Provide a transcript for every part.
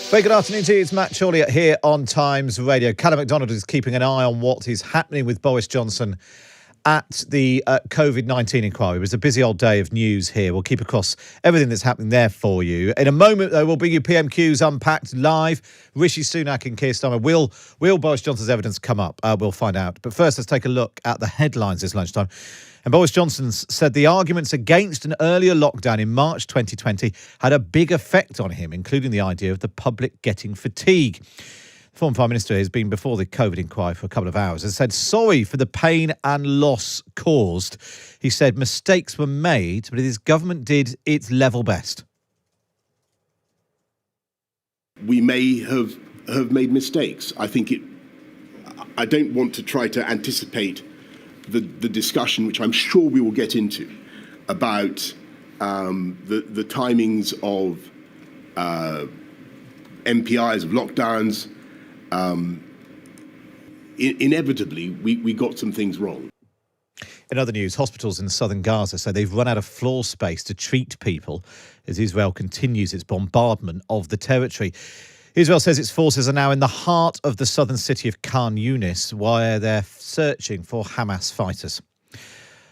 Very good afternoon to you. It's Matt Chorley here on Times Radio. Callum MacDonald is keeping an eye on what is happening with Boris Johnson at the COVID-19 inquiry. It was a busy old day of news here. We'll keep across everything that's happening there for you. In a moment, though, we'll bring you PMQs Unpacked live. Rishi Sunak and Keir Starmer. Will Boris Johnson's evidence come up? We'll find out. But first, let's take a look at the headlines this lunchtime. And Boris Johnson said the arguments against an earlier lockdown in March 2020 had a big effect on him, including the idea of the public getting fatigue. The former Prime Minister has been before the COVID inquiry for a couple of hours and said sorry for the pain and loss caused. He said mistakes were made, but his government did its level best. We may have made mistakes. I don't want to try to anticipate the discussion, which I'm sure we will get into, about the timings of MPIs, of lockdowns. Inevitably, we got some things wrong. In other news, hospitals in southern Gaza say they've run out of floor space to treat people as Israel continues its bombardment of the territory. Israel says its forces are now in the heart of the southern city of Khan Yunis, where they're searching for Hamas fighters.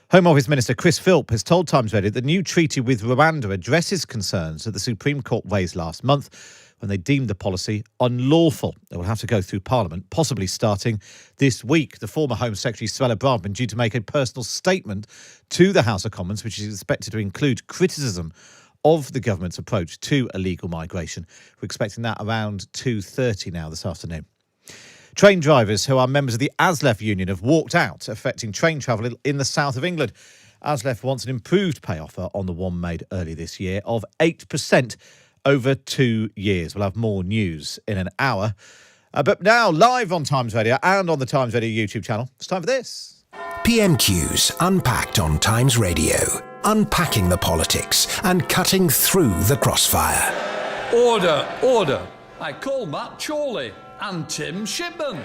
Home Office Minister Chris Philp has told Times Radio the new treaty with Rwanda addresses concerns that the Supreme Court raised last month when they deemed the policy unlawful. It will have to go through Parliament, possibly starting this week. The former Home Secretary, Lara Spirit, due to make a personal statement to the House of Commons, which is expected to include criticism of the government's approach to illegal migration. We're expecting that around 2:30 now this afternoon. Train drivers who are members of the ASLEF union have walked out, affecting train travel in the south of England. ASLEF wants an improved pay offer on the one made earlier this year of 8% over 2 years. We'll have more news in an hour. But now, live on Times Radio and on the Times Radio YouTube channel, it's time for this. PMQs Unpacked on Times Radio. Unpacking the politics and cutting through the crossfire. Order, order. I call Matt Chorley and Tim Shipman.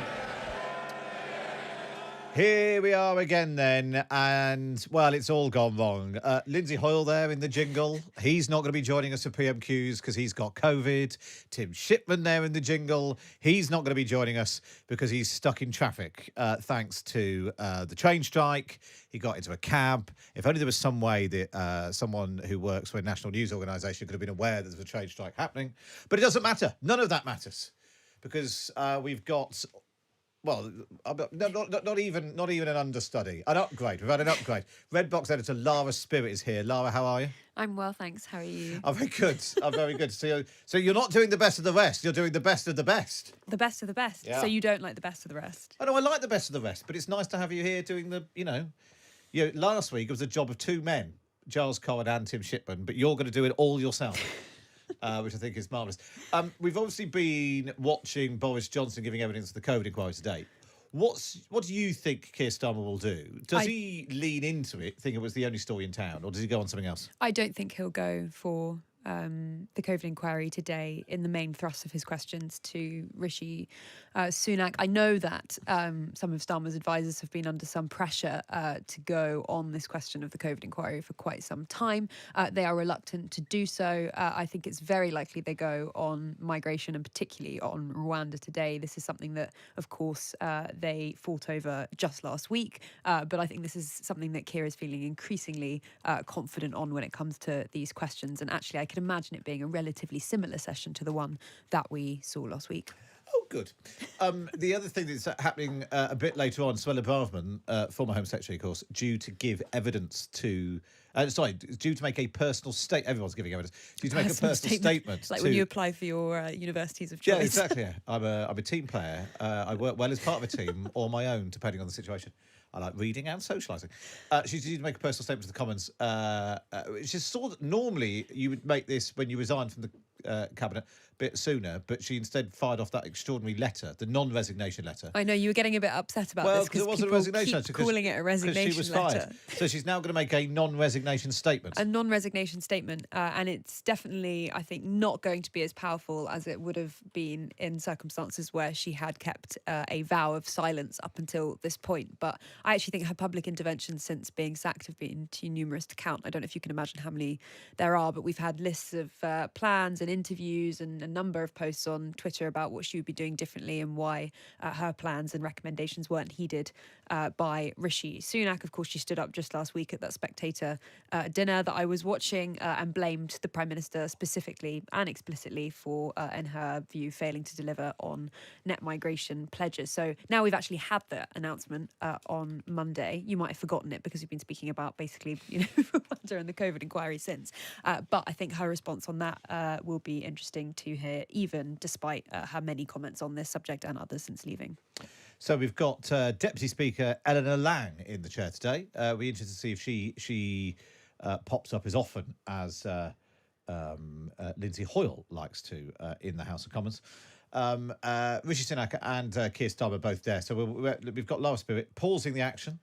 Here we are again then, and, well, it's all gone wrong. Lindsay Hoyle there in the jingle. He's not going to be joining us for PMQs because he's got COVID. Tim Shipman there in the jingle. He's not going to be joining us because he's stuck in traffic thanks to the train strike. He got into a cab. If only there was some way that someone who works for a national news organisation could have been aware that there's a train strike happening. But it doesn't matter. None of that matters because we've got... Well, not even an understudy. An upgrade. We've had an upgrade. Red Box editor Lara Spirit is here. Lara, how are you? I'm well, thanks. How are you? I'm very good. I'm very good. So you're not doing the best of the rest. You're doing the best of the best. The best of the best. Yeah. So you don't like the best of the rest? I know I like the best of the rest, but it's nice to have you here doing last week it was a job of two men, Giles Cowan and Tim Shipman, but you're going to do it all yourself. Which I think is marvellous. We've obviously been watching Boris Johnson giving evidence to the COVID inquiry today. What do you think Keir Starmer will do? Does he lean into it, think it was the only story in town, or does he go on something else? I don't think he'll go for the COVID inquiry today in the main thrust of his questions to Rishi Sunak. I know that some of Starmer's advisors have been under some pressure to go on this question of the COVID inquiry for quite some time. They are reluctant to do so. I think it's very likely they go on migration and particularly on Rwanda today. This is something that, of course, they fought over just last week. But I think this is something that Keir is feeling increasingly confident on when it comes to these questions. And actually, I can imagine it being a relatively similar session to the one that we saw last week. Oh, good. The other thing that's happening a bit later on, Lara Spirit, former Home Secretary, of course, due to give evidence to... due to make a personal statement. Everyone's giving evidence. Due to make a personal statement. Like when you apply for your universities of choice. Yeah, exactly. Yeah. I'm a team player. I work well as part of a team or my own, depending on the situation. I like reading and socialising. She's due to make a personal statement to the Commons. Which is sort of, normally you would make this when you resigned from the cabinet a bit sooner, but she instead fired off that extraordinary letter, the non-resignation letter. I know you were getting a bit upset about this because it wasn't a resignation letter. Calling it a resignation she was letter. Fired. So she's now going to make a non-resignation statement. A non-resignation statement, and it's definitely, I think, not going to be as powerful as it would have been in circumstances where she had kept a vow of silence up until this point. But I actually think her public interventions since being sacked have been too numerous to count. I don't know if you can imagine how many there are, but we've had lists of plans and interviews and number of posts on Twitter about what she would be doing differently and why her plans and recommendations weren't heeded by Rishi Sunak. Of course, she stood up just last week at that Spectator dinner that I was watching and blamed the Prime Minister specifically and explicitly for, in her view, failing to deliver on net migration pledges. So now we've actually had the announcement on Monday. You might have forgotten it because we've been speaking about basically, Rwanda and the COVID inquiry since. But I think her response on that will be interesting to hear, even despite her many comments on this subject and others since leaving. So we've got Deputy Speaker Eleanor Lang in the chair today. We're interested to see if she pops up as often as Lindsay Hoyle likes to in the House of Commons. Rishi Sunak and Keir Starmer are both there. So we've got Lara Spirit pausing the action.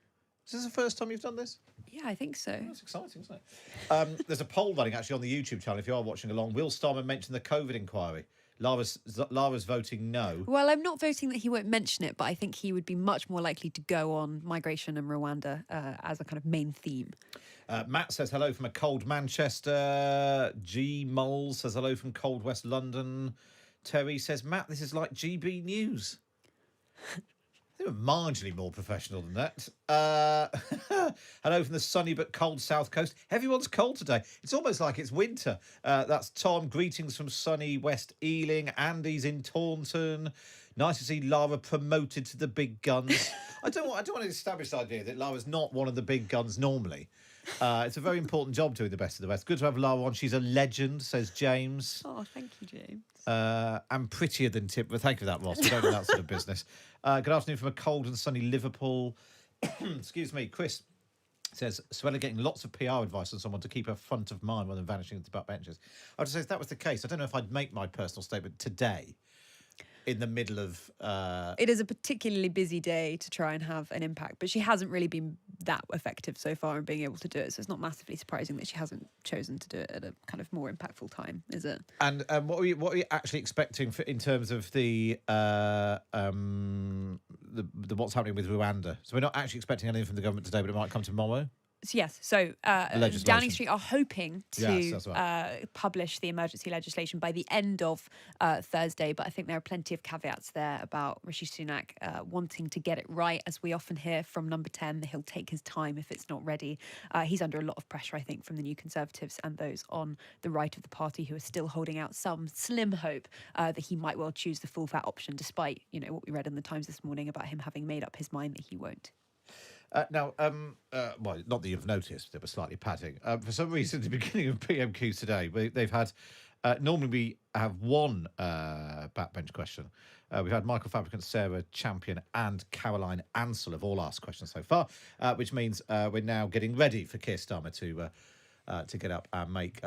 Is this the first time you've done this? Yeah, I think so. That's exciting, isn't it? There's a poll running actually on the YouTube channel if you are watching along. Will Starmer mention the COVID inquiry? Lara's voting no. Well, I'm not voting that he won't mention it, but I think he would be much more likely to go on migration and Rwanda as a kind of main theme. Matt says hello from a cold Manchester. G. Moles says hello from cold West London. Terry says, Matt, this is like GB News. They were marginally more professional than that. Hello from the sunny but cold south coast. Everyone's cold today. It's almost like it's winter. That's Tom. Greetings from sunny West Ealing. Andy's in Taunton. Nice to see Lara promoted to the big guns. I don't want to establish the idea that Lara's not one of the big guns normally. It's a very important job doing the best of the West. Good to have Lara on. She's a legend, says James. Oh, thank you, James. I'm prettier than Tip. But thank you for that, Ross. We don't do that sort of business. Good afternoon from a cold and sunny Liverpool. Excuse me, Chris says, Suella getting lots of PR advice on someone to keep her front of mind rather than vanishing into backbenches. I would say if that was the case, I don't know if I'd make my personal statement today in the middle of... It is a particularly busy day to try and have an impact, but she hasn't really been that effective so far in being able to do it, so it's not massively surprising that she hasn't chosen to do it at a kind of more impactful time, is it? And what are you actually expecting in terms of the what's happening with Rwanda? So we're not actually expecting anything from the government today, but it might come tomorrow? So Downing Street are hoping to publish the emergency legislation by the end of Thursday, but I think there are plenty of caveats there about Rishi Sunak wanting to get it right. As we often hear from Number 10, that he'll take his time if it's not ready. He's under a lot of pressure, I think, from the New Conservatives and those on the right of the party who are still holding out some slim hope that he might well choose the full fat option, despite what we read in the Times this morning about him having made up his mind that he won't. Well, not that you've noticed, they were slightly padding. For some reason, at the beginning of PMQs today, they've had... normally we have one backbench question. We've had Michael Fabricant, Sarah Champion and Caroline Ansell have all asked questions so far, which means we're now getting ready for Keir Starmer to get up and make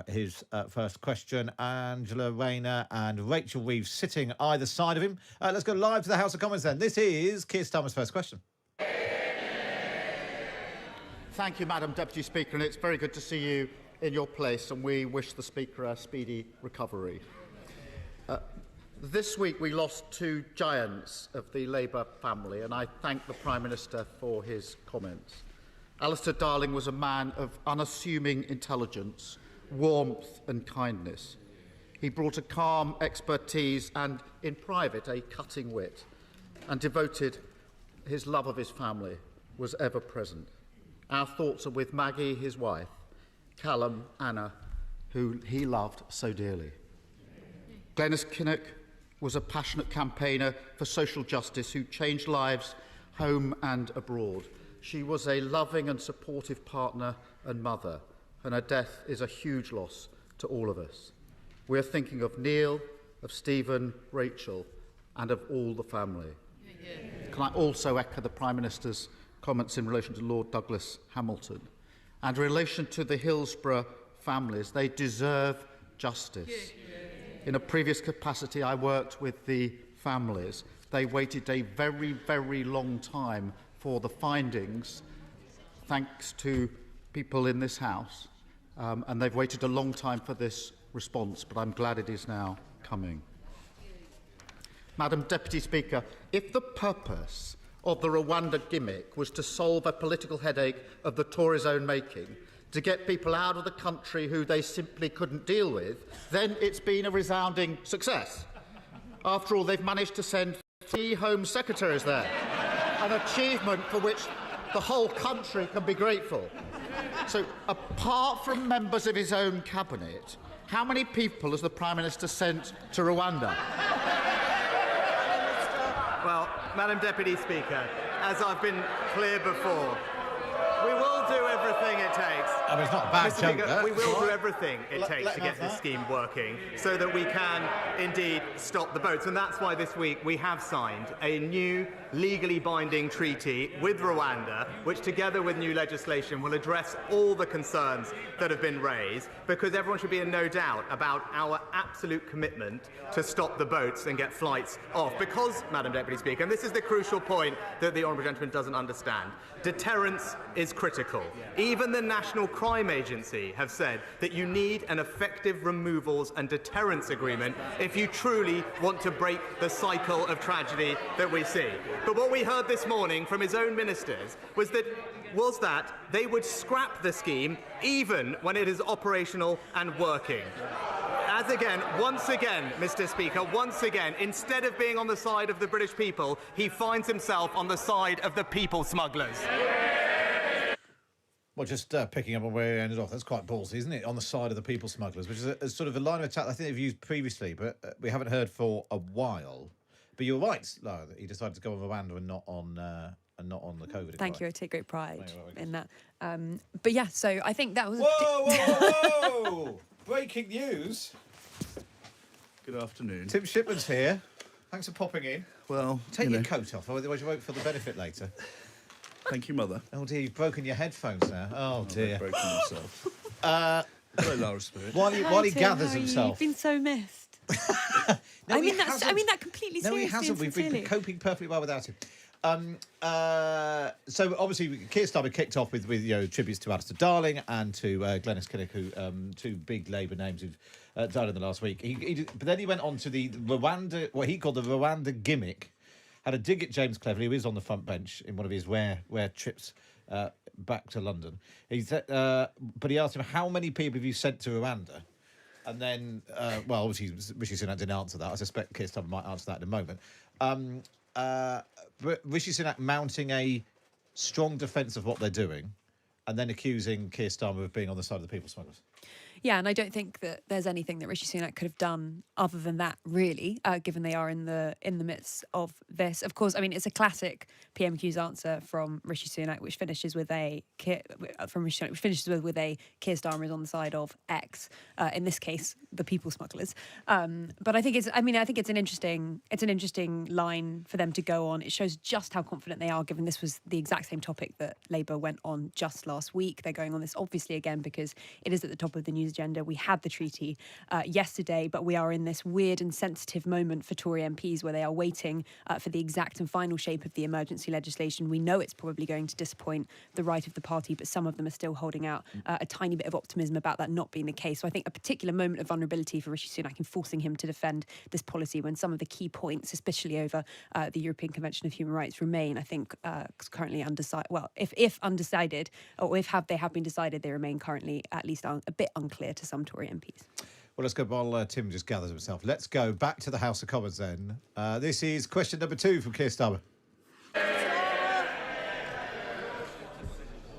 his first question. Angela Rayner and Rachel Reeves sitting either side of him. Let's go live to the House of Commons then. This is Keir Starmer's first question. Thank you, Madam Deputy Speaker, and it's very good to see you in your place, and we wish the Speaker a speedy recovery. This week we lost two giants of the Labour family, and I thank the Prime Minister for his comments. Alistair Darling was a man of unassuming intelligence, warmth and kindness. He brought a calm expertise and, in private, a cutting wit, and devoted his love of his family was ever present. Our thoughts are with Maggie, his wife, Callum, Anna, who he loved so dearly. Glenys Kinnock was a passionate campaigner for social justice who changed lives home and abroad. She was a loving and supportive partner and mother, and her death is a huge loss to all of us. We are thinking of Neil, of Stephen, Rachel, and of all the family. Can I also echo the Prime Minister's comments in relation to Lord Douglas Hamilton and in relation to the Hillsborough families? They deserve justice. In a previous capacity, I worked with the families. They waited a very, very long time for the findings, thanks to people in this House, and they've waited a long time for this response, but I'm glad it is now coming. Madam Deputy Speaker, if the purpose of the Rwanda gimmick was to solve a political headache of the Tories' own making, to get people out of the country who they simply couldn't deal with, then it's been a resounding success. After all, they've managed to send 3 Home Secretaries there, an achievement for which the whole country can be grateful. So, apart from members of his own cabinet, how many people has the Prime Minister sent to Rwanda? Well, Madam Deputy Speaker, as I've been clear before, we will do everything it takes. I mean, it's not a bad Mr. joke, Speaker, we will do everything it takes to get this that. scheme working so that we can indeed stop the boats. And that's why this week we have signed a new legally binding treaty with Rwanda, which together with new legislation will address all the concerns that have been raised, because everyone should be in no doubt about our absolute commitment to stop the boats and get flights off. Because, Madam Deputy Speaker, and this is the crucial point that the Honourable Gentleman doesn't understand, deterrence is critical. Even the National Crime Agency have said that you need an effective removals and deterrence agreement if you truly want to break the cycle of tragedy that we see. But what we heard this morning from his own ministers was that they would scrap the scheme even when it is operational and working. Once again, Mr. Speaker, instead of being on the side of the British people, he finds himself on the side of the people smugglers. Well, just picking up on where he ended off, that's quite ballsy, isn't it? On the side of the people smugglers, which is a sort of a line of attack I think they've used previously, but we haven't heard for a while. But you're right, Lara, that he decided to go on Rwanda and not on the COVID. Thank you. I take great pride in that. But yeah, so I think that was. Whoa! Breaking news. Good afternoon. Tim Shipman's here. Thanks for popping in. Well, take your coat off, otherwise you won't for the benefit later. Thank you, Mother. Oh dear, you've broken your headphones now. Oh dear. I've broken myself. Hello, Lara Spirit. While he gathers himself. You've been so missed. No, I mean that completely seriously. No, he hasn't. We've been coping perfectly well without him. So obviously, Keir Starmer kicked off with tributes to Alistair Darling and to Glenys Kinnock, who 2 big Labour names who've died in the last week. But then he went on to the Rwanda, what he called the Rwanda gimmick. Had a dig at James Cleverly, who is on the front bench in one of his rare trips back to London. But he asked him, how many people have you sent to Rwanda? And then, obviously, Rishi Sunak didn't answer that. I suspect Keir Starmer might answer that in a moment. But Rishi Sunak mounting a strong defence of what they're doing and then accusing Keir Starmer of being on the side of the people smugglers. Yeah, and I don't think that there's anything that Rishi Sunak could have done other than that, really, given they are in the midst of this. Of course, I mean, it's a classic PMQs answer from Rishi Sunak, which finishes with a Keir Starmer is on the side of X. In this case, the people smugglers. But I think it's an interesting line for them to go on. It shows just how confident they are, given this was the exact same topic that Labour went on just last week. They're going on this obviously again because it is at the top of the news agenda. We had the treaty yesterday, but we are in this weird and sensitive moment for Tory MPs where they are waiting for the exact and final shape of the emergency legislation. We know it's probably going to disappoint the right of the party, but some of them are still holding out a tiny bit of optimism about that not being the case. So I think a particular moment of vulnerability for Rishi Sunak in forcing him to defend this policy when some of the key points, especially over the European Convention of Human Rights, remain, I think, currently undecided. Well, if undecided, or if they have been decided, they remain currently at least a bit unclear to some Tory MPs. Well, let's go while Tim just gathers himself. Let's go back to the House of Commons then. This is question number 2 from Keir Starmer.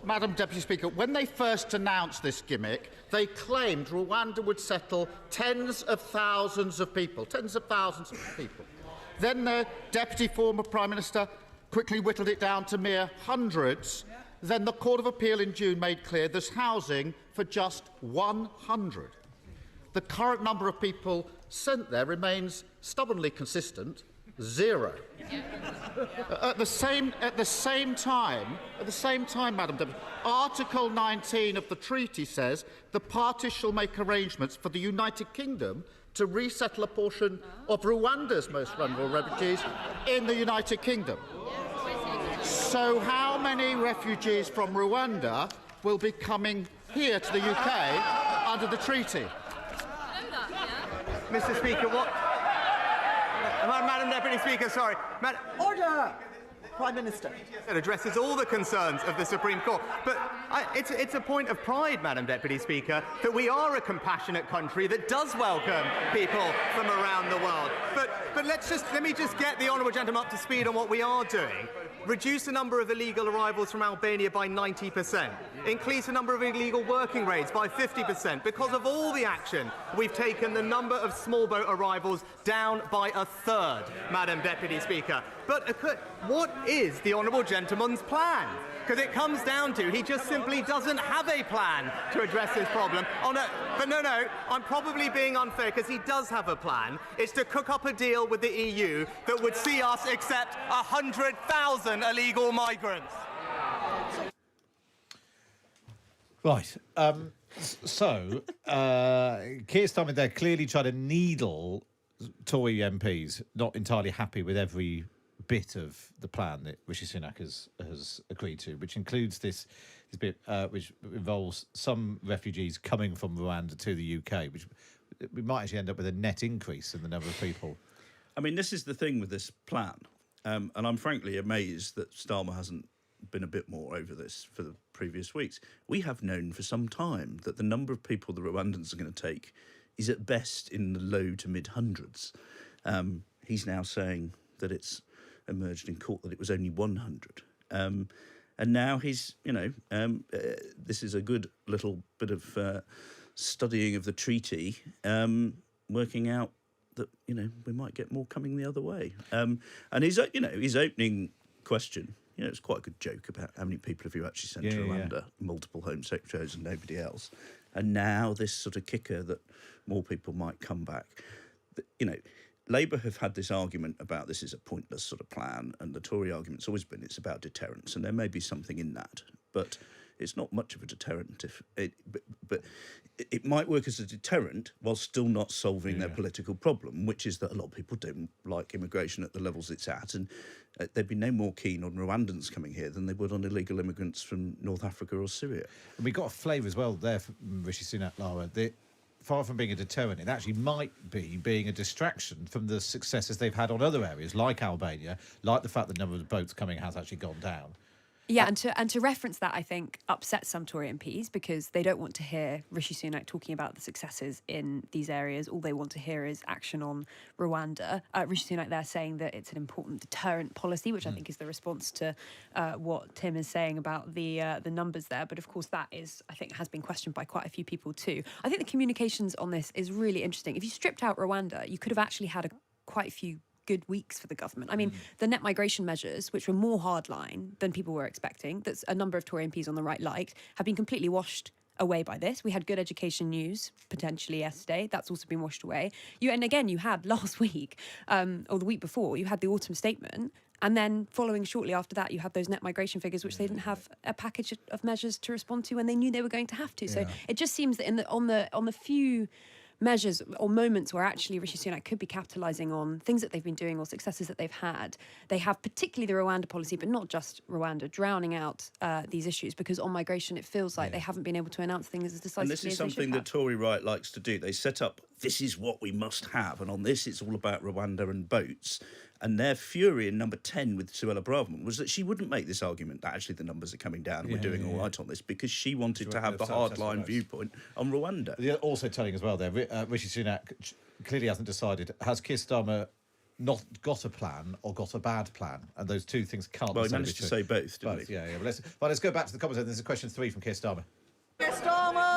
Madam Deputy Speaker, when they first announced this gimmick, they claimed Rwanda would settle tens of thousands of people. Then the Deputy former Prime Minister quickly whittled it down to mere hundreds. Then the Court of Appeal in June made clear there's housing for just 100. The current number of people sent there remains stubbornly consistent, 0. At the same time, Madam Deputy, Article 19 of the treaty says the parties shall make arrangements for the United Kingdom to resettle a portion of Rwanda's most vulnerable refugees in the United Kingdom. So how many refugees from Rwanda will be coming here to the UK under the treaty? Mr. Speaker, Madam Deputy Speaker, sorry. Order! Prime Minister. It addresses all the concerns of the Supreme Court. But it's a point of pride, Madam Deputy Speaker, that we are a compassionate country that does welcome people from around the world. But let me just get the honourable gentleman up to speed on what we are doing. Reduce the number of illegal arrivals from Albania by 90%. Increase the number of illegal working raids by 50%. Because of all the action, we've taken the number of small boat arrivals down by a third, Madam Deputy Speaker. But what is the honourable gentleman's plan? Because it comes down to he just simply doesn't have a plan to address this problem. But no, I'm probably being unfair because he does have a plan. It's to cook up a deal with the EU that would see us accept 100,000 illegal migrants. Right. So, Keir Starmer there clearly trying to needle Tory MPs, not entirely happy with every bit of the plan that Rishi Sunak has agreed to, which includes this bit which involves some refugees coming from Rwanda to the UK, which we might actually end up with a net increase in the number of people. I mean, this is the thing with this plan, and I'm frankly amazed that Starmer hasn't been a bit more over this for the previous weeks. We have known for some time that the number of people the Rwandans are going to take is at best in the low to mid hundreds. He's now saying that it's emerged in court that it was only 100. And now he's, this is a good little bit of studying of the treaty, working out that, we might get more coming the other way. And his opening question, it's quite a good joke about how many people have you actually sent to Rwanda, multiple Home Secretaries and nobody else. And now this sort of kicker that more people might come back. Labour have had this argument about this is a pointless sort of plan, and the Tory argument's always been it's about deterrence, and there may be something in that, but it's not much of a deterrent. But it might work as a deterrent while still not solving their political problem, which is that a lot of people don't like immigration at the levels it's at, and they'd be no more keen on Rwandans coming here than they would on illegal immigrants from North Africa or Syria. And we got a flavour as well there from Rishi Sunak, Lara, that far from being a deterrent, it actually might be being a distraction from the successes they've had on other areas, like Albania, like the fact that the number of boats coming has actually gone down. Yeah, and to reference that, I think, upsets some Tory MPs because they don't want to hear Rishi Sunak talking about the successes in these areas. All they want to hear is action on Rwanda. Rishi Sunak there saying that it's an important deterrent policy, which I think is the response to what Tim is saying about the numbers there. But of course, that is, I think, has been questioned by quite a few people too. I think the communications on this is really interesting. If you stripped out Rwanda, you could have actually had quite a few good weeks for the government. I mean, the net migration measures, which were more hardline than people were expecting, that a number of Tory MPs on the right liked, have been completely washed away by this. We had good education news potentially yesterday. That's also been washed away. And again, you had last week or the week before, you had the autumn statement. And then following shortly after that, you had those net migration figures, which they didn't have a package of measures to respond to when they knew they were going to have to. So it just seems that on the few measures or moments where actually Rishi Sunak could be capitalising on things that they've been doing or successes that they've had, they have particularly the Rwanda policy, but not just Rwanda, drowning out these issues, because on migration it feels like they haven't been able to announce things as decisively and as this is they should something have. the Tory right likes to do. They set up, this is what we must have, and on this it's all about Rwanda and boats. And their fury in number 10 with Suella Braverman was that she wouldn't make this argument that actually the numbers are coming down and we're doing all right on this, because she wanted to have the hardline viewpoint on Rwanda. They're also telling as well there, Rishi Sunak clearly hasn't decided, has Keir Starmer not got a plan or got a bad plan? And those two things can't Well, be he managed to say both, didn't he? Yeah. Let's go back to the comments. There's a question 3 from Keir Starmer.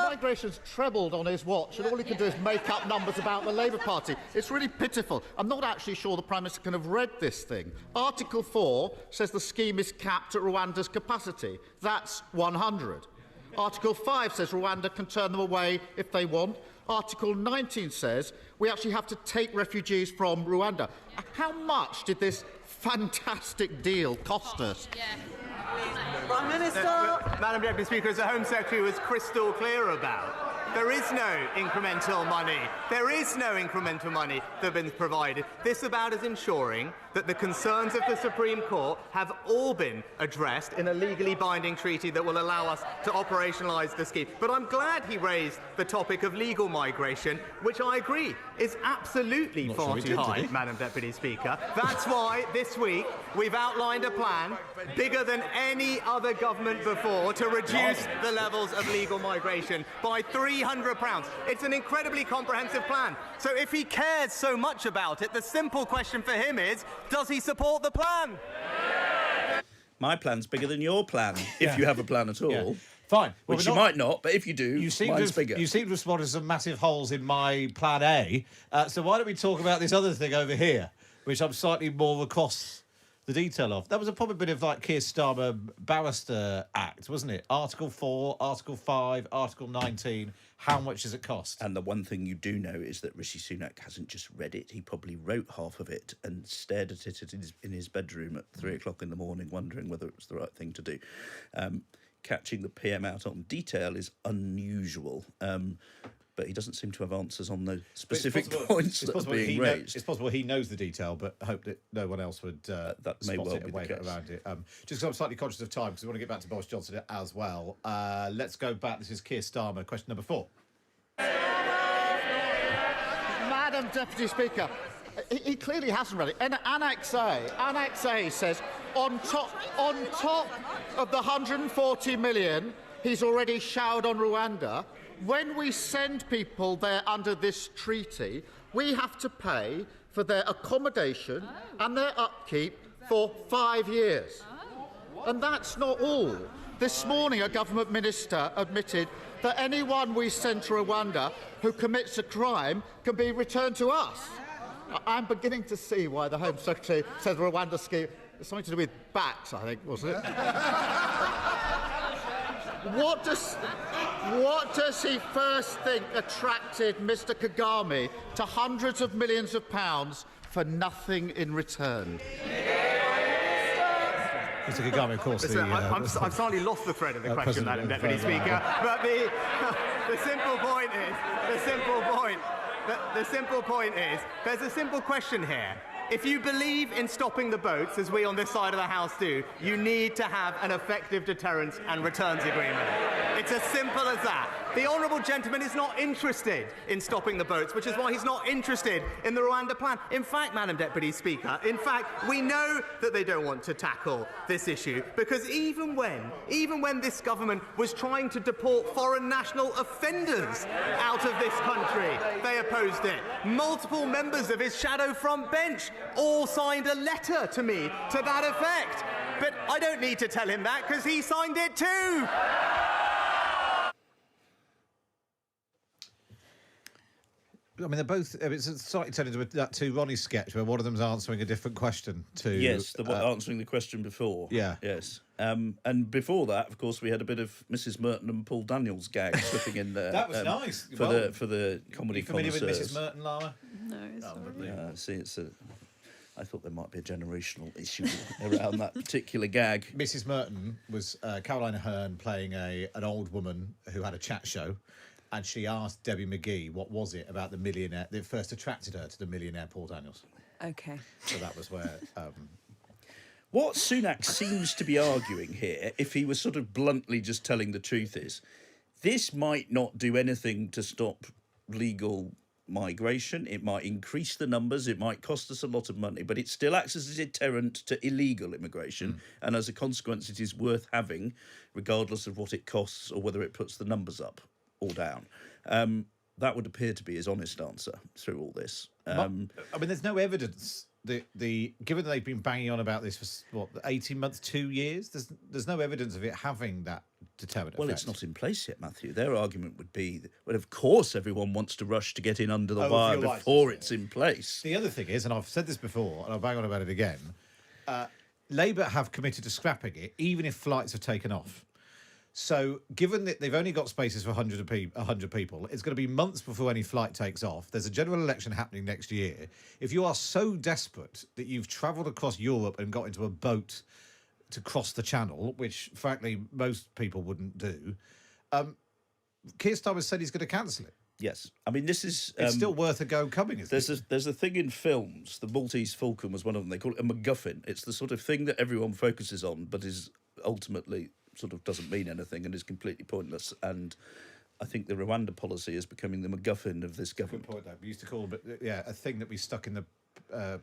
Migration's trebled on his watch, and all he can do is make up numbers about the Labour Party. It's really pitiful. I'm not actually sure the Prime Minister can have read this thing. Article 4 says the scheme is capped at Rwanda's capacity. That's 100. Article 5 says Rwanda can turn them away if they want. Article 19 says we actually have to take refugees from Rwanda. How much did this fantastic deal cost us? Prime Minister! Madam Deputy Speaker, as the Home Secretary was crystal clear about, There is no incremental money. There is no incremental money that has been provided. This about is ensuring that the concerns of the Supreme Court have all been addressed in a legally binding treaty that will allow us to operationalise the scheme. But I'm glad he raised the topic of legal migration, which I agree is absolutely far too high, Madam Deputy Speaker. That's why this week we've outlined a plan bigger than any other government before to reduce the levels of legal migration by £300. It's an incredibly comprehensive plan. So if he cares so much about it, the simple question for him is, does he support the plan? My plan's bigger than your plan, if you have a plan at all. Yeah. Fine. Well, Which you might not, but if you do, mine's bigger. You seem to have spotted some massive holes in my plan A. So why don't we talk about this other thing over here, which I'm slightly more across the detail of. That was a probably bit of like Keir Starmer barrister act, wasn't it? Article 4, Article 5, Article 19. How much does it cost? And the one thing you do know is that Rishi Sunak hasn't just read it. He probably wrote half of it and stared at it in his bedroom at 3 o'clock in the morning, wondering whether it was the right thing to do. Catching the PM out on detail is unusual. But he doesn't seem to have answers on the specific points that are being raised. It's possible he knows the detail, but I hope that no one else would that may spot well it be and the wave case. it around it. Just because I'm slightly conscious of time, because we want to get back to Boris Johnson as well. Let's go back. This is Keir Starmer, question number 4. Madam Deputy Speaker, he clearly hasn't read it. And Annex A says, on top of the 140 million he's already showered on Rwanda, when we send people there under this treaty, we have to pay for their accommodation and their upkeep for 5 years. And that's not all. This morning, a government minister admitted that anyone we send to Rwanda who commits a crime can be returned to us. I'm beginning to see why the Home Secretary said the Rwanda scheme is something to do with bats, I think, wasn't it? What does he first think attracted Mr. Kagame to hundreds of millions of pounds for nothing in return? Mr. Kagame, of course. I've slightly lost the thread of the question, Madam Deputy Speaker. But the simple point is, there's a simple question here. If you believe in stopping the boats, as we on this side of the House do, you need to have an effective deterrence and returns agreement. It's as simple as that. The honourable gentleman is not interested in stopping the boats, which is why he's not interested in the Rwanda plan. In fact, Madam Deputy Speaker, we know that they don't want to tackle this issue, because even when this government was trying to deport foreign national offenders out of this country, they opposed it. Multiple members of his shadow front bench all signed a letter to me to that effect. But I don't need to tell him that, because he signed it too. I mean, they're both. It's slightly turned into that two Ronnie sketch where one of them's answering a different question to. Yes, the one answering the question before. Yeah. Yes. And before that, of course, we had a bit of Mrs. Merton and Paul Daniels gag slipping in there. That was nice. For the comedy familiar connoisseurs. with Mrs. Merton, Lara? No, it's See, I thought there might be a generational issue around that particular gag. Mrs. Merton was Caroline Aherne playing an old woman who had a chat show, and she asked Debbie McGee what was it about the millionaire that first attracted her to the millionaire Paul Daniels. Okay. So that was where. What Sunak seems to be arguing here, if he was sort of bluntly just telling the truth, is this might not do anything to stop legal migration. It might increase the numbers. It might cost us a lot of money, but it still acts as a deterrent to illegal immigration. And as a consequence, it is worth having, regardless of what it costs or whether it puts the numbers up or down. That would appear to be his honest answer through all this. I mean, there's no evidence. Given that they've been banging on about this for 18 months, 2 years, there's no evidence of it having that deterrent Well, effect. it's not in place yet, Matthew. Their argument would be that, well, of course, everyone wants to rush to get in under the wire before it's in place. The other thing is, and I've said this before, and I'll bang on about it again, Labour have committed to scrapping it, even if flights have taken off. So, given that they've only got spaces for 100 people, it's going to be months before any flight takes off. There's a general election happening next year. If you are so desperate that you've travelled across Europe and got into a boat to cross the channel, which, frankly, most people wouldn't do, Keir Starmer said he's going to cancel it. Yes. I mean, this is... It's still worth a go coming, isn't it? There's a thing in films, the Maltese Falcon was one of them, they call it a MacGuffin. It's the sort of thing that everyone focuses on, but is ultimately sort of doesn't mean anything and is completely pointless. And I think the Rwanda policy is becoming the MacGuffin of this government. Good point, though. We used to call it, a thing that we stuck in the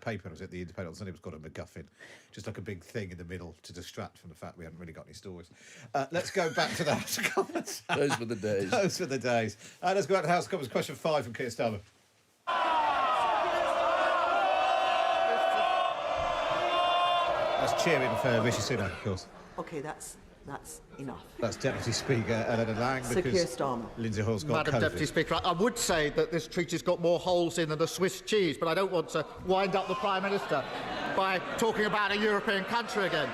paper, was it the Independent? It was called a MacGuffin, just like a big thing in the middle to distract from the fact we hadn't really got any stories. Let's go back to the House of Commons. Those were the days. Those were the days. Let's go back to the House of Commons. Question 5 from Keir Starmer. That's cheering for Rishi Sunak, of course. OK, that's enough. That's Deputy Speaker Eleanor Lang, Sir because Keir Starmer. Lindsay Hoyle's got Madam COVID. Deputy Speaker, I would say that this treaty's got more holes in than a Swiss cheese, but I don't want to wind up the Prime Minister by talking about a European country again.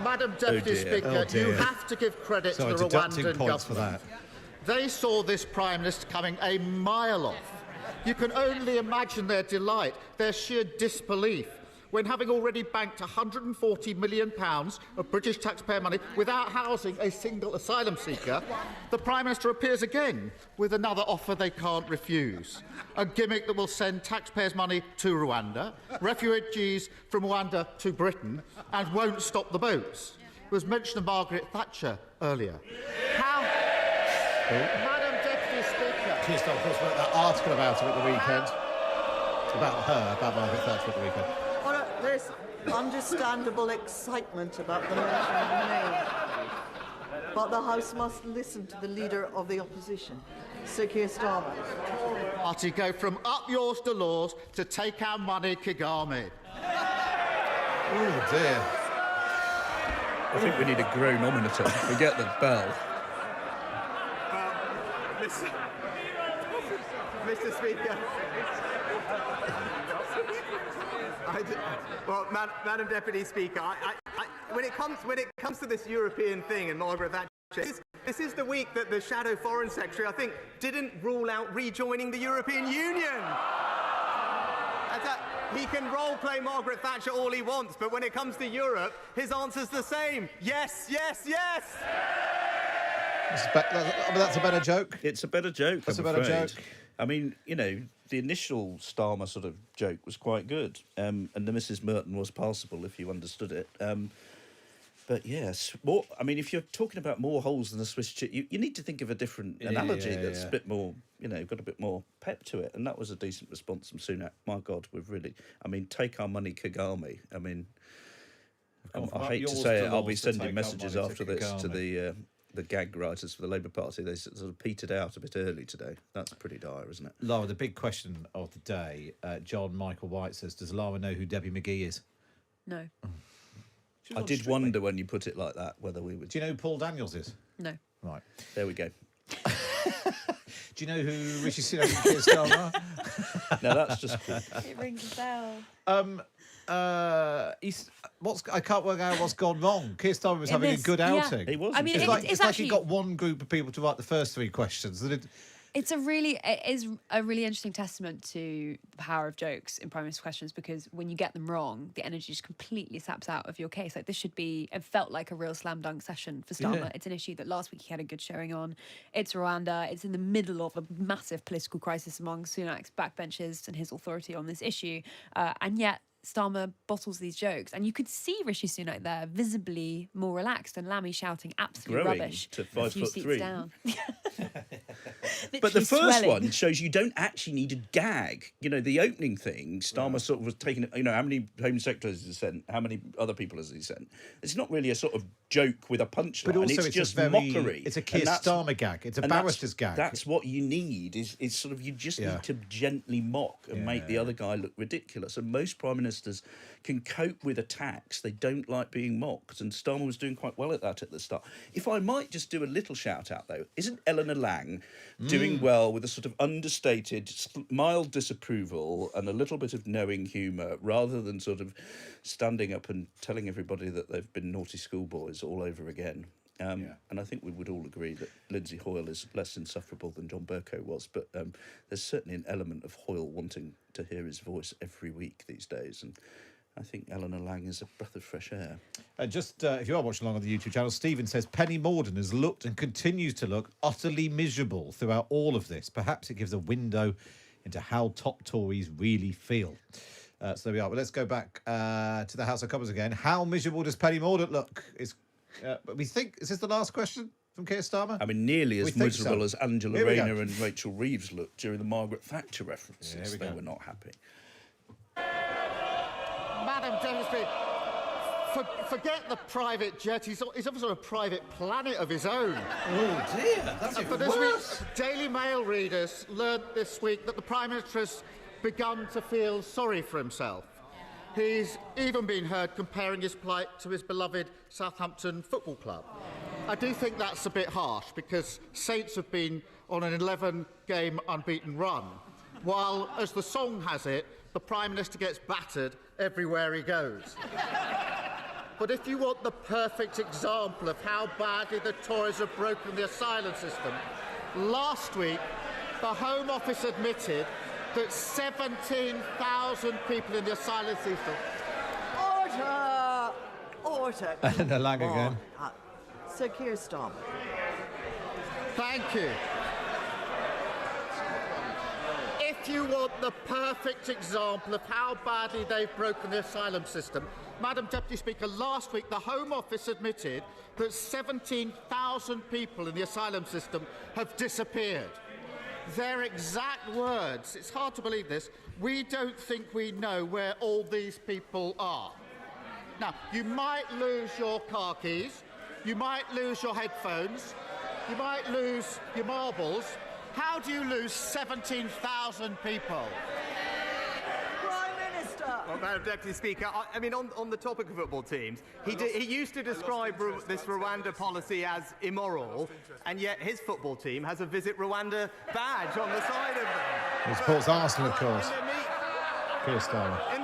Madam Deputy Speaker, you have to give credit to the Rwandan points for government. that. They saw this Prime Minister coming a mile off. You can only imagine their delight, their sheer disbelief, when having already banked £140 million of British taxpayer money without housing a single asylum seeker, the Prime Minister appears again with another offer they can't refuse. A gimmick that will send taxpayers' money to Rwanda, refugees from Rwanda to Britain, and won't stop the boats. There was mention of Margaret Thatcher earlier. How... Madam Deputy Speaker... Keir Starmer, of course, wrote that article about her at the weekend. About Margaret Thatcher at the weekend. There's understandable excitement about the mention of the name. But the House must listen to the Leader of the Opposition, Sir Keir Starmer. Party go from up yours to laws to take our money, Kagame. Oh, dear. I think we need a groanometer. Forget the bell. Mr. Speaker. Madam Deputy Speaker, when it comes to this European thing and Margaret Thatcher, this is the week that the Shadow Foreign Secretary, I think, didn't rule out rejoining the European Union. He can role-play Margaret Thatcher all he wants, but when it comes to Europe, his answer's the same. Yes, yes, yes! That's a better joke. It's a better joke. That's I'm a better afraid. joke. I mean, the initial Starmer sort of joke was quite good, and the Mrs. Merton was passable if you understood it. But yes, if you're talking about more holes than a Swiss cheese, you need to think of a different analogy that's a bit more, got a bit more pep to it. And that was a decent response from Sunak. My God, we've really, take our money, Kagame. I hate to say it, I'll be sending messages after this to the gag writers for the Labour Party. They sort of petered out a bit early today. That's pretty dire, isn't it? Lara, the big question of the day, John Michael White says, does Lara know who Debbie McGee is? No. I did wonder when you put it like that, whether we would... Do you know who Paul Daniels is? No. Right. There we go. Do you know who Rishi Sunak and Keir Starmer are? No, that's just cool. It rings a bell. I can't work out what's gone wrong. Keir Starmer was having a good outing. He was. I mean, It's like he got one group of people to write the first 3 questions. It is a really interesting testament to the power of jokes in Prime Minister's questions, because when you get them wrong, the energy just completely saps out of your case. Like, this should be, it felt like a real slam dunk session for Starmer. Yeah. It's an issue that last week he had a good showing on. It's Rwanda. It's in the middle of a massive political crisis among Sunak's backbenchers and his authority on this issue. And yet, Starmer bottles these jokes, and you could see Rishi Sunak there visibly more relaxed, and Lammy shouting absolute Growing rubbish to a few seats 5'3". down. But the Literally first swelling. one shows you don't actually need a gag. The opening thing, Starmer sort of was taking, how many Home Secretaries has he sent? How many other people has he sent? It's not really a sort of joke with a punchline. But also, it's just mockery. It's a Keir Starmer gag. It's a barrister's gag. That's what you need, is sort of, you just need to gently mock and make the other guy look ridiculous. And most Prime Ministers can cope with attacks. They don't like being mocked. And Starmer was doing quite well at that at the start. If I might just do a little shout out, though, isn't Eleanor Lang doing well with a sort of understated, mild disapproval and a little bit of knowing humour, rather than sort of standing up and telling everybody that they've been naughty schoolboys all over again? And I think we would all agree that Lindsay Hoyle is less insufferable than John Bercow was, but there's certainly an element of Hoyle wanting to hear his voice every week these days. And I think Eleanor Lang is a breath of fresh air. If you are watching along on the YouTube channel, Stephen says Penny Mordaunt has looked and continues to look utterly miserable throughout all of this. Perhaps it gives a window into how top Tories really feel. So there we are. But let's go back to the House of Commons again. How miserable does Penny Mordaunt look? Is this the last question from Keir Starmer? I mean, nearly as miserable as Angela Rayner and Rachel Reeves looked during the Margaret Thatcher references. They were not happy. Madam Deputy, forget the private jet. He's obviously on a private planet of his own. Oh dear, that's even worse. Daily Mail readers learned this week that the Prime Minister has begun to feel sorry for himself. He's even been heard comparing his plight to his beloved Southampton Football Club. I do think that's a bit harsh, because Saints have been on an 11-game unbeaten run, while, as the song has it, the Prime Minister gets battered everywhere he goes. But if you want the perfect example of how badly the Tories have broken the asylum system, last week the Home Office admitted that 17,000 people in the asylum system... Order! And a Lang again. Sir Keir Starmer. Thank you. If you want the perfect example of how badly they've broken the asylum system, Madam Deputy Speaker, last week the Home Office admitted that 17,000 people in the asylum system have disappeared. Their exact words, it's hard to believe this, we don't think we know where all these people are. Now, you might lose your car keys, you might lose your headphones, you might lose your marbles. How do you lose 17,000 people? Prime Minister! Well, Madam Deputy Speaker, I mean, on the topic of football teams, he used to describe this Rwanda policy as immoral, and yet his football team has a Visit Rwanda badge on the side of them. He supports Arsenal, of course. Keir Starmer.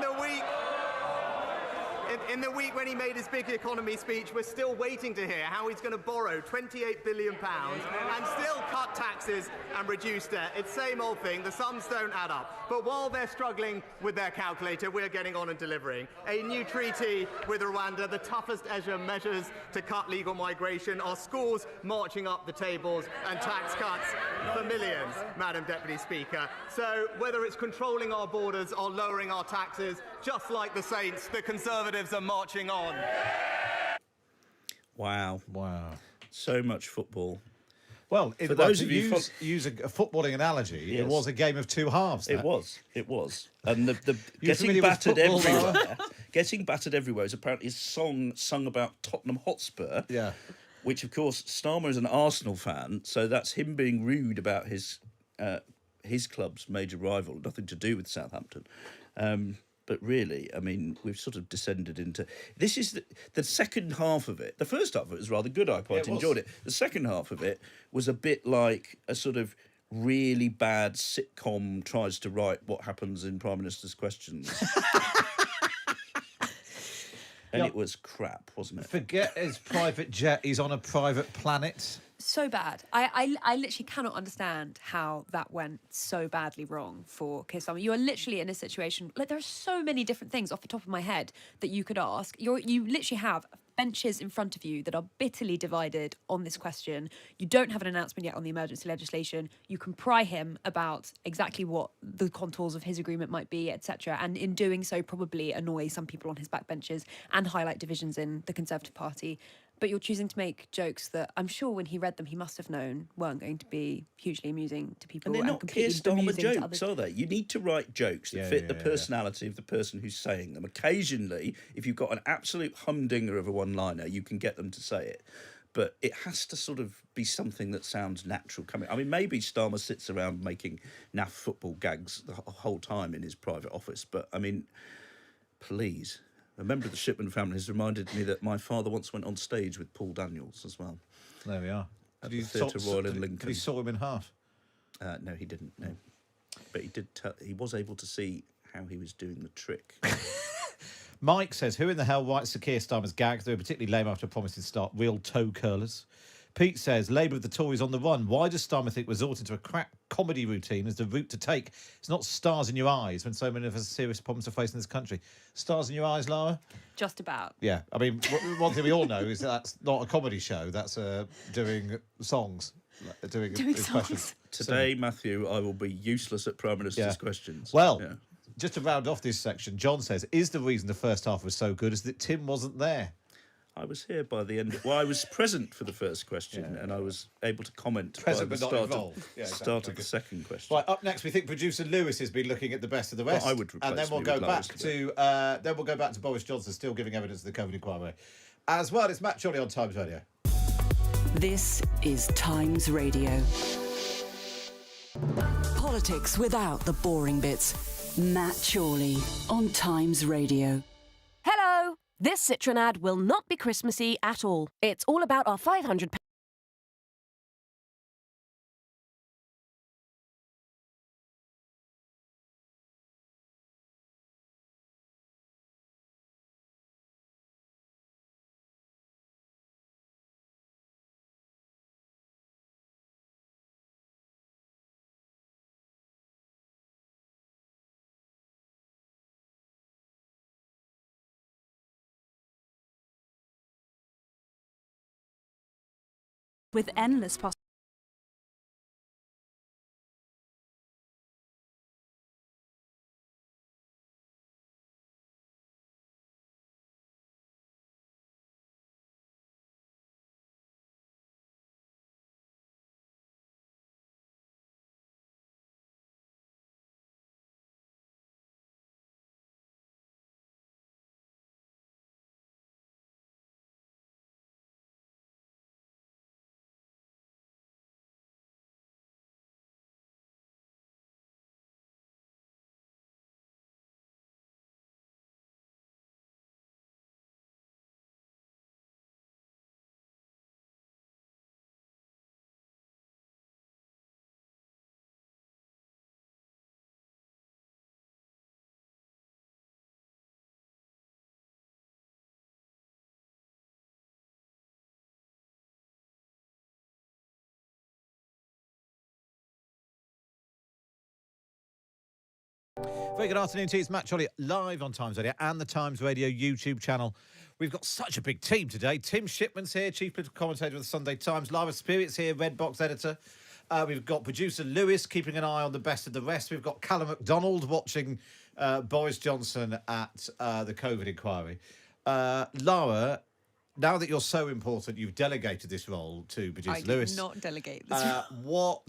In the week when he made his big economy speech, we're still waiting to hear how he's going to borrow £28 billion and still cut taxes and reduce debt. It's same old thing. The sums don't add up. But while they're struggling with their calculator, we're getting on and delivering. A new treaty with Rwanda, the toughest ever measures to cut legal migration, our schools marching up the tables, and tax cuts for millions, Madam Deputy Speaker. So whether it's controlling our borders or lowering our taxes, just like the Saints, the Conservatives are marching on. Wow. So much football. Well, for those of you use a footballing analogy, yes. It was a game of two halves. It was, and the getting battered everywhere. Getting battered everywhere is apparently a song sung about Tottenham Hotspur. Yeah, which of course Starmer is an Arsenal fan, so that's him being rude about his club's major rival. Nothing to do with Southampton. But really, I mean, we've sort of descended into... This is the second half of it. The first half of it was rather good. I quite enjoyed it. The second half of it was a bit like a sort of really bad sitcom tries to write what happens in Prime Minister's questions. And it was crap, wasn't it? Forget his private jet. He's on a private planet. So bad. I literally cannot understand how that went so badly wrong for Keir Starmer. You are literally in a situation, like, there are so many different things off the top of my head that you could ask. You literally have benches in front of you that are bitterly divided on this question. You don't have an announcement yet on the emergency legislation. You can pry him about exactly what the contours of his agreement might be, etc. And in doing so, probably annoy some people on his backbenches and highlight divisions in the Conservative Party. But you're choosing to make jokes that I'm sure when he read them, he must have known weren't going to be hugely amusing to people. And they're not Keir Starmer jokes, are they? You need to write jokes that fit the personality of the person who's saying them. Occasionally, if you've got an absolute humdinger of a one-liner, you can get them to say it. But it has to sort of be something that sounds natural coming. I mean, maybe Starmer sits around making naff football gags the whole time in his private office. But, I mean, please... A member of the Shipman family has reminded me that my father once went on stage with Paul Daniels as well. There we are. At the Theatre Royal in Lincoln. Did he saw him in half? No, he didn't, no. But he did. He was able to see how he was doing the trick. Mike says, who in the hell writes Sir Keir Starmer's gags? They were particularly lame after promising to start real toe curlers. Pete says, Labour with the Tories on the run. Why does Starmer think resorting to a crack comedy routine is the route to take? It's not stars in your eyes when so many of us have serious problems to face in this country. Stars in your eyes, Lara? Just about. Yeah. I mean, one thing we all know is that's not a comedy show. That's doing songs. Doing impressions. Songs. Today, Matthew, I will be useless at Prime Minister's questions. Well, Yeah. just to round off this section, John says, is the reason the first half was so good is that Tim wasn't there? I was here by the end. Well, I was present for the first question, and I was able to comment Present by the but not start involved. of, Yeah, exactly. start of the second question. Right, up next, we think producer Lewis has been looking at the best of the rest. Well, I would and then replace we'll me go with back Lois to Boris Johnson still giving evidence of the COVID inquiry. As well, it's Matt Chorley on Times Radio. This is Times Radio. Politics without the boring bits. Matt Chorley on Times Radio. Hello! This Citroen ad will not be Christmassy at all. It's all about our £500 with endless possibilities. Very good afternoon to you. It's Matt Chorley live on Times Radio and the Times Radio YouTube channel. We've got such a big team today. Tim Shipman's here, Chief Political Commentator of the Sunday Times. Lara Spirit's here, Red Box Editor. We've got producer Lewis keeping an eye on the best of the rest. We've got Callum MacDonald watching Boris Johnson at the COVID inquiry. Lara, now that you're so important, you've delegated this role to producer Lewis. I did not delegate this role.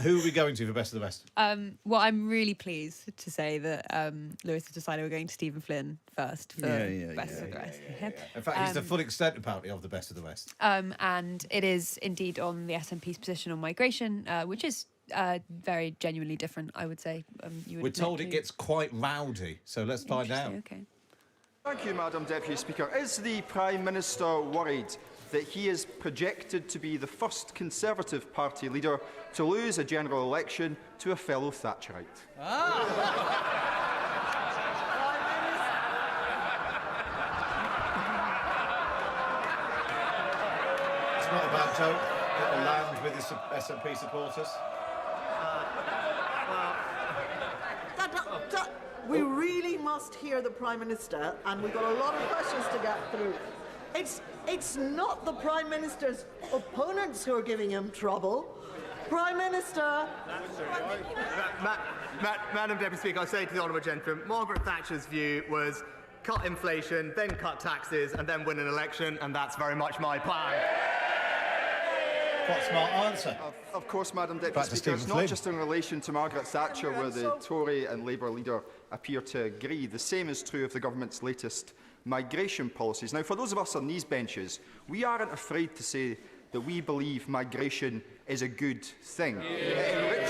Who are we going to for best of the rest? Well, I'm really pleased to say that Lewis has decided we're going to Stephen Flynn first for best of the rest. In fact, he's the full extent, apparently, of the best of the rest. And it is indeed on the SNP's position on migration, which is very genuinely different, I would say. We're told it gets quite rowdy, so let's find out. Okay. Thank you, Madam Deputy Speaker. Is the Prime Minister worried that he is projected to be the first Conservative Party leader to lose a general election to a fellow Thatcherite? It's not a bad joke. It'll land with his SNP supporters. We really must hear the Prime Minister, and we've got a lot of questions to get through. It's not the Prime Minister's opponents who are giving him trouble. Prime Minister. Madam Deputy Speaker, I say to the honourable gentleman, Margaret Thatcher's view was cut inflation, then cut taxes, and then win an election, and that's very much my plan. What a smart answer. Of course, Madam Deputy Speaker, it's not just in relation to Margaret Thatcher where the Tory and Labour leader appear to agree. The same is true of the government's latest migration policies. Now, for those of us on these benches, we aren't afraid to say that we believe migration is a good thing. It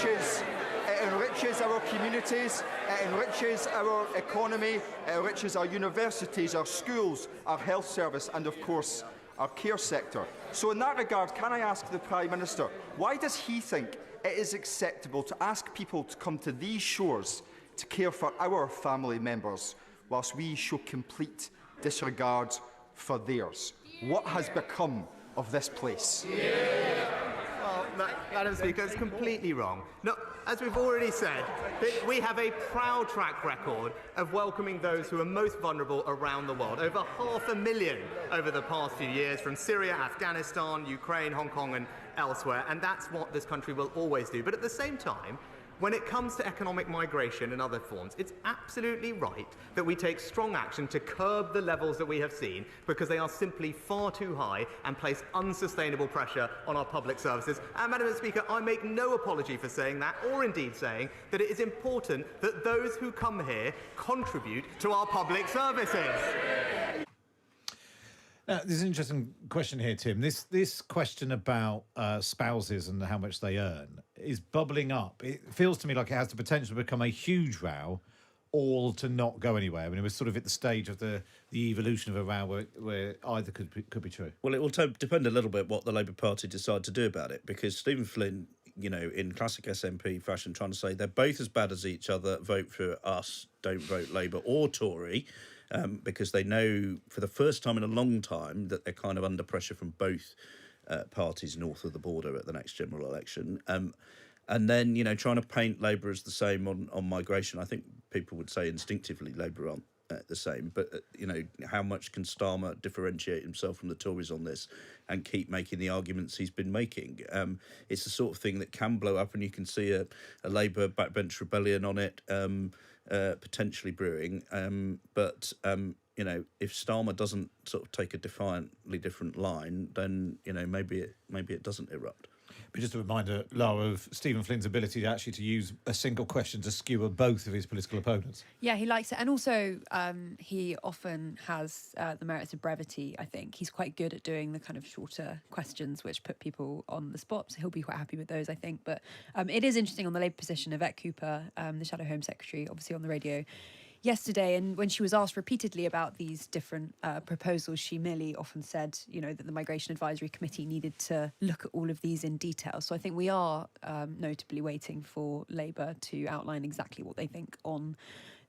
enriches our communities, it enriches our economy, it enriches our universities, our schools, our health service and, of course, our care sector. So in that regard, can I ask the Prime Minister, why does he think it is acceptable to ask people to come to these shores to care for our family members, whilst we show complete disregard for theirs? What has become of this place. Well, Madam Speaker, it's completely wrong. No, as we've already said, we have a proud track record of welcoming those who are most vulnerable around the world. Over 500,000 over the past few years, from Syria, Afghanistan, Ukraine, Hong Kong and elsewhere, and that's what this country will always do. But at the same time, when it comes to economic migration and other forms, it's absolutely right that we take strong action to curb the levels that we have seen, because they are simply far too high and place unsustainable pressure on our public services. And, Madam Speaker, I make no apology for saying that, or indeed saying that it is important that those who come here contribute to our public services. Now, there's an interesting question here, Tim. This question about spouses and how much they earn is bubbling up. It feels to me like it has the potential to become a huge row, or to not go anywhere. I mean, it was sort of at the stage of the evolution of a row where either could be true. Well, it will depend a little bit what the Labour Party decide to do about it, because Stephen Flynn, you know, in classic SNP fashion, trying to say they're both as bad as each other, vote for us, don't vote Labour or Tory. Because they know for the first time in a long time that they're kind of under pressure from both parties north of the border at the next general election. And then, you know, trying to paint Labour as the same on migration. I think people would say instinctively Labour aren't the same. But, you know, how much can Starmer differentiate himself from the Tories on this and keep making the arguments he's been making? It's the sort of thing that can blow up, and you can see a Labour backbench rebellion on it. Potentially brewing, but you know, if Starmer doesn't sort of take a defiantly different line, then you know maybe it doesn't erupt. But just a reminder, Lara, of Stephen Flynn's ability to use a single question to skewer both of his political opponents. Yeah, he likes it. And also, he often has the merits of brevity, I think. He's quite good at doing the kind of shorter questions which put people on the spot. So he'll be quite happy with those, I think. But it is interesting on the Labour position. Yvette Cooper, the Shadow Home Secretary, obviously on the radio yesterday, and when she was asked repeatedly about these different proposals, she merely often said, you know, that the Migration Advisory Committee needed to look at all of these in detail. So I think we are notably waiting for Labour to outline exactly what they think on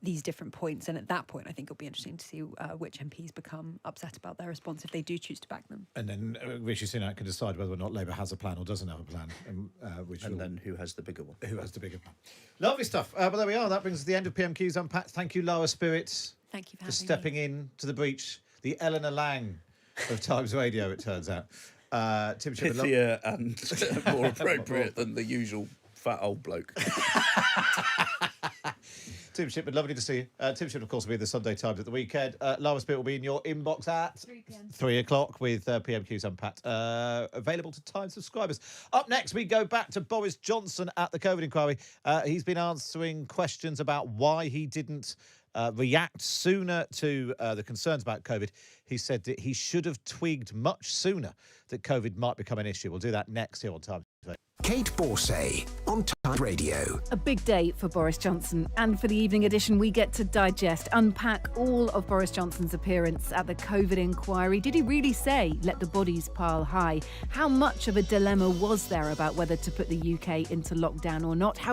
these different points. And at that point, I think it'll be interesting to see which MPs become upset about their response if they do choose to back them. And then Rishi Sunak can decide whether or not Labour has a plan or doesn't have a plan. Then who has the bigger one? Who has the bigger plan? Lovely stuff. But there we are. That brings us to the end of PMQs Unpacked. Thank you, Lara Spirit. Thank you for stepping in to the breach. The Eleanor Lang of Times Radio, it turns out. Tim Shipman. Pithier and more appropriate than the usual fat old bloke. Tim Shipman, lovely to see you. Tim Shipman, of course, will be in the Sunday Times at the weekend. Lara Spirit will be in your inbox at 3 p.m. 3 o'clock with PMQs Unpacked, available to Times subscribers. Up next, we go back to Boris Johnson at the COVID inquiry. He's been answering questions about why he didn't react sooner to the concerns about COVID. He said that he should have twigged much sooner that COVID might become an issue. We'll do that next here on Times. Kate Borsay on Times Radio. A big day for Boris Johnson, and for the evening edition we get to digest, unpack all of Boris Johnson's appearance at the COVID inquiry. Did he really say, let the bodies pile high? How much of a dilemma was there about whether to put the UK into lockdown or not? How